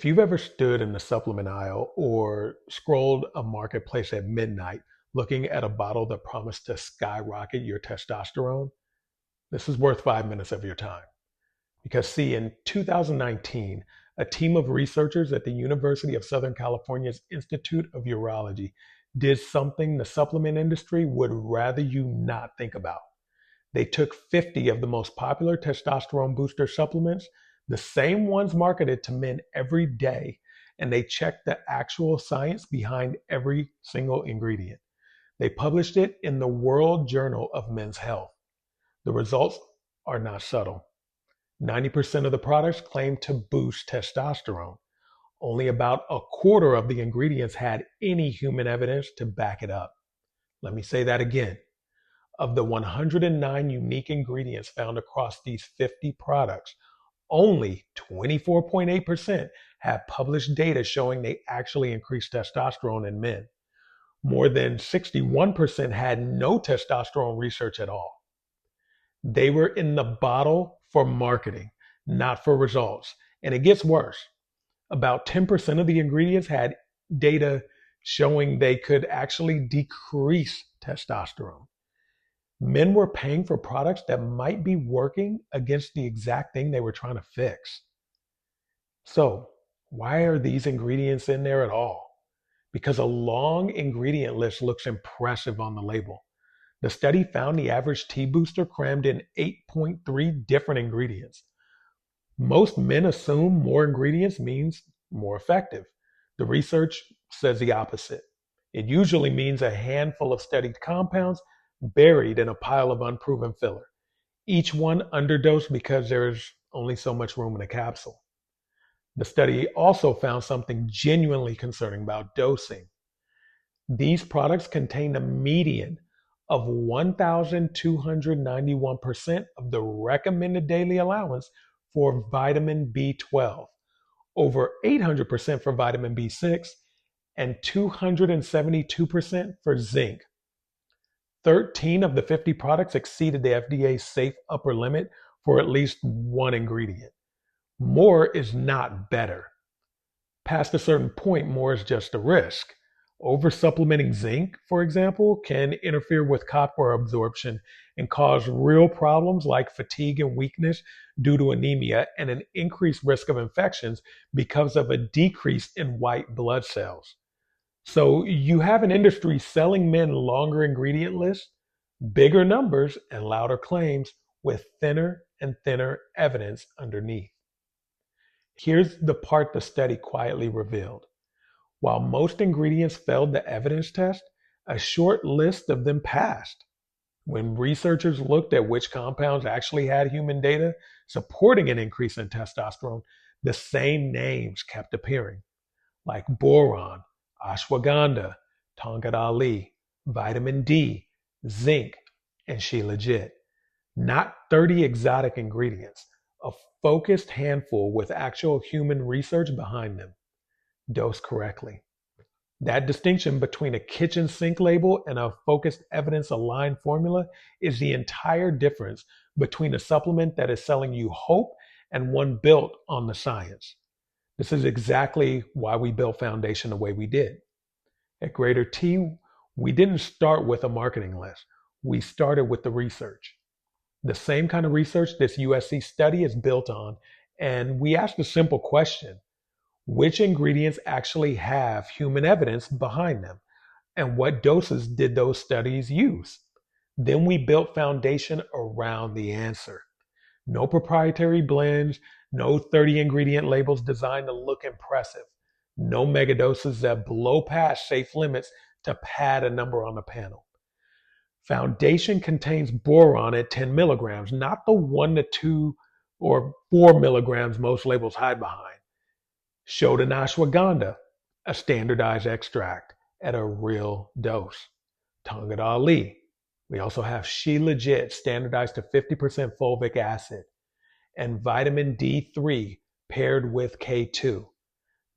If you've ever stood in the supplement aisle or scrolled a marketplace at midnight looking at a bottle that promised to skyrocket your testosterone, this is worth 5 minutes of your time. Because, see, in 2019, a team of researchers at the University of Southern California's Institute of Urology did something the supplement industry would rather you not think about. They took 50 of the most popular testosterone booster supplements, the same ones marketed to men every day, and they checked the actual science behind every single ingredient. They published it in the World Journal of Men's Health. The results are not subtle. 90% of the products claim to boost testosterone. Only about a quarter of the ingredients had any human evidence to back it up. Let me say that again. Of the 109 unique ingredients found across these 50 products, only 24.8% have published data showing they actually increase testosterone in men. More than 61% had no testosterone research at all. They were in the bottle for marketing, not for results. And it gets worse. About 10% of the ingredients had data showing they could actually decrease testosterone. Men were paying for products that might be working against the exact thing they were trying to fix. So, why are these ingredients in there at all? Because a long ingredient list looks impressive on the label. The study found the average T booster crammed in 8.3 different ingredients. Most men assume more ingredients means more effective. The research says the opposite. It usually means a handful of studied compounds buried in a pile of unproven filler, each one underdosed because there's only so much room in a capsule. The study also found something genuinely concerning about dosing. These products contain a median of 1,291% of the recommended daily allowance for vitamin B12, over 800% for vitamin B6, and 272% for zinc. 13 of the 50 products exceeded the FDA's safe upper limit for at least one ingredient. More is not better. Past a certain point, more is just a risk. Over-supplementing zinc, for example, can interfere with copper absorption and cause real problems like fatigue and weakness due to anemia and an increased risk of infections because of a decrease in white blood cells. So you have an industry selling men longer ingredient lists, bigger numbers, and louder claims with thinner and thinner evidence underneath. Here's the part the study quietly revealed. While most ingredients failed the evidence test, a short list of them passed. When researchers looked at which compounds actually had human data supporting an increase in testosterone, the same names kept appearing, like boron, ashwagandha, tongkat, vitamin D, zinc, and She-Legit. Not 30 exotic ingredients, a focused handful with actual human research behind them. Dose correctly. That distinction between a kitchen sink label and a focused evidence-aligned formula is the entire difference between a supplement that is selling you hope and one built on the science. This is exactly why we built Foundation the way we did. At GreaterT, we didn't start with a marketing list. We started with the research. The same kind of research this USC study is built on, and we asked a simple question. Which ingredients actually have human evidence behind them? And what doses did those studies use? Then we built Foundation around the answer. No proprietary blends, no 30 ingredient labels designed to look impressive, no mega doses that blow past safe limits to pad a number on the panel. Foundation contains boron at 10 milligrams, not the 1 to 2 or 4 milligrams most labels hide behind. Showed an ashwagandha, a standardized extract, at a real dose. Tongkat. We also have She-Legit, standardized to 50% fulvic acid, and vitamin D3 paired with K2.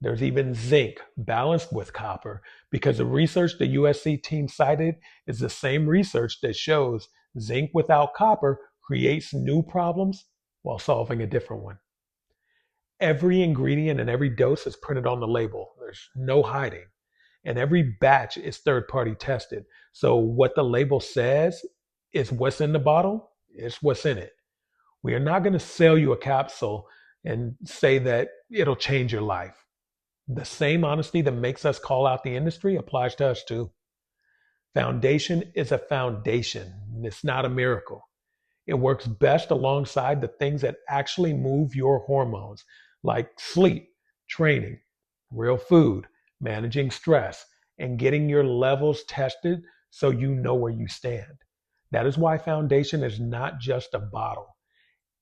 There's even zinc balanced with copper because the research the USC team cited is the same research that shows zinc without copper creates new problems while solving a different one. Every ingredient and every dose is printed on the label. There's no hiding. And every batch is third party tested. So what the label says is what's in the bottle, is what's in it. We are not going to sell you a capsule and say that it'll change your life. The same honesty that makes us call out the industry applies to us too. Foundation is a foundation. It's not a miracle. It works best alongside the things that actually move your hormones, like sleep, training, real food, managing stress, and getting your levels tested so you know where you stand. That is why Foundation is not just a bottle.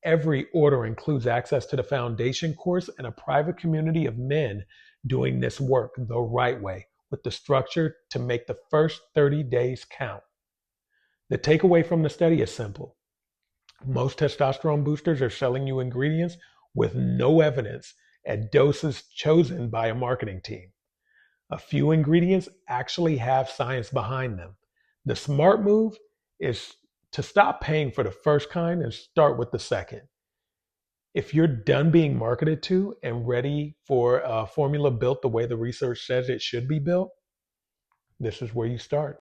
Every order includes access to the Foundation course and a private community of men doing this work the right way, with the structure to make the first 30 days count. The takeaway from the study is simple. Most testosterone boosters are selling you ingredients with no evidence at doses chosen by a marketing team. A few ingredients actually have science behind them. The smart move is to stop paying for the first kind and start with the second. If you're done being marketed to and ready for a formula built the way the research says it should be built, this is where you start.